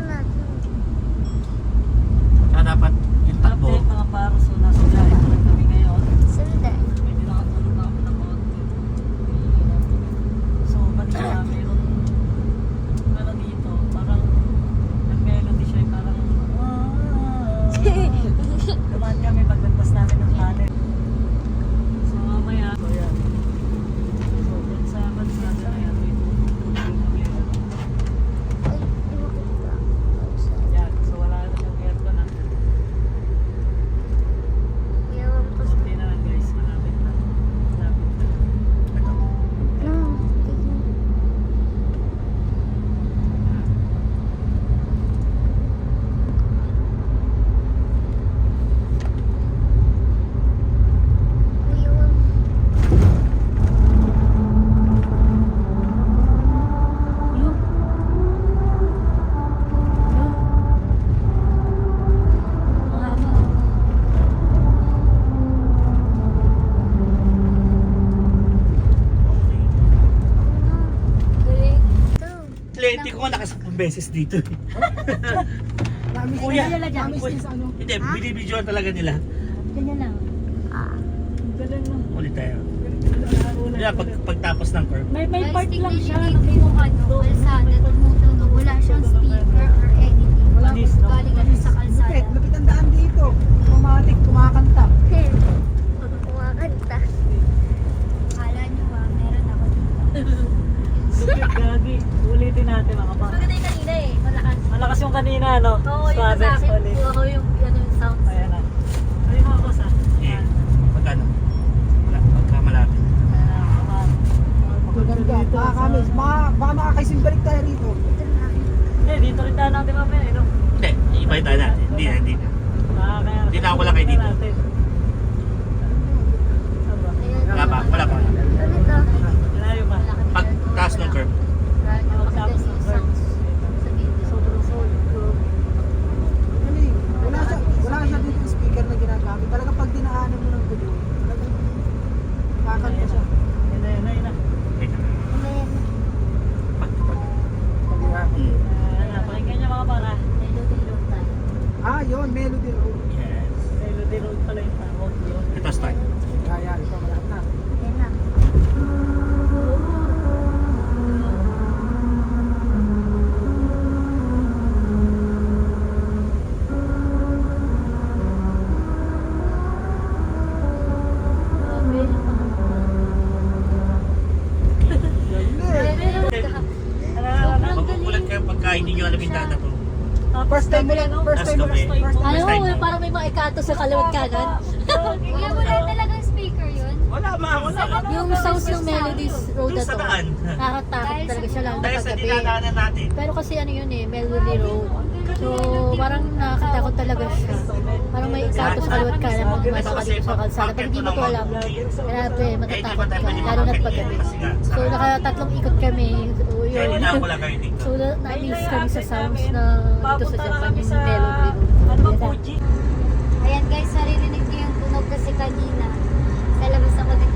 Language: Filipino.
natin. Dapat yung takbo. Update mga paros, so nasa biyahe pa rin kami ngayon. Sanda. Medyo nakatulog na ako ng konti. So, kanina meron ano dito, parang nag-melody siya, parang dumaan kami paglagpas namin ng tunnel. So, mamaya, so yan. So, dyan sa kalsada na yan, may tutulog kami. Ay, di makita. Yan, so wala na ng aircon na. Yawan pa sa... Kunti na lang guys, malapit na. Malapit na. Ito. Tingin. Yawan. Galing. Ito. Hindi ko nga nakasapang beses dito. Kuya, hindi, binibidyoan talaga nila. Ganyan lang. Ah. Galing na. Ulit tayo. Kaya pagtapos ng curve. May Guys, part lang tignan siya. niyo dito yung kalsada, tumutunog. Wala siyang speaker or anything. Manis, no? Galing ano sa kalsada. Lapit ang daan dito. Automatic, kumakanta. Kumakanta. Akala nyo ba, meron ako dito. Lupit gagi. Ulitin natin mga pa. Maganda yung kanina eh. Malakas. Malakas yung kanina, no? Oo, yung Suabe, sa akin. solid. Oo, yung sound. Ayan na. Ayun mga boss, ah. Eh, pagkano? Pagkamalapit. Maganda. Makakamis. Baka makakaisimbalik tayo rito. Ito na akin. Hindi, dito rin tayo natin mamaya, eh, no? Hindi, iba tayo natin. Hindi na, hindi na. Kaya, Hindi na ako wala kayo dito. natin. Saan ba? Ayan. Wala pa, wala pa. Ano ito? Malayo pa. Pag taas ng curve. Radyo, maganda yung sounds. Sa video. Sobrang solid, bro. Ano eh, wala siya dito yung speaker na ginagamit. Talaga pag dinaanan mo ng gulo, talagang kakanta siya. Yun na, yun na, yun na. Wait. Ayan. Pag, Ayan na, pakinggan niyo mga para. Dilo-dilo tayo. Yun, Melody Road. yes. Melody road pala yung tawag yun. Ito start. Kaya, ito malapit na. Ayan na. Magugulat kayo pagka hindi nyo alam yung data to. First time mo lang, first time mo lang. Tapos First time. Alam time mo, mo. parang may mga ikato sa kalawat kanan. Hindi mo lang talagang speaker yun. Wala ma, wala. Yung sounds ng Melodies Road na Doon sa to. daan. Nakakatakot talaga siya lalo na Dahil sa paggabi. dinadaanan natin. Pero kasi ano yun eh, Melody Road. So parang nakakatakot talaga siya. Parang may ikato sa kalawat kanan pag bumaba ka dito sa kalsada. Pag hindi mo to alam, grabe, matatakot ka. Lalo na paggabi. So nakatatlong ikot kami. So Kaya yun. nila wala kayo dito. So na-amaze kami sa sounds na dito sa Japan yung Melody Road. Ano ba, Yan na. Fuji? Ayan guys, naririnig ko yung tunog kasi kanina. Sa labas ako nag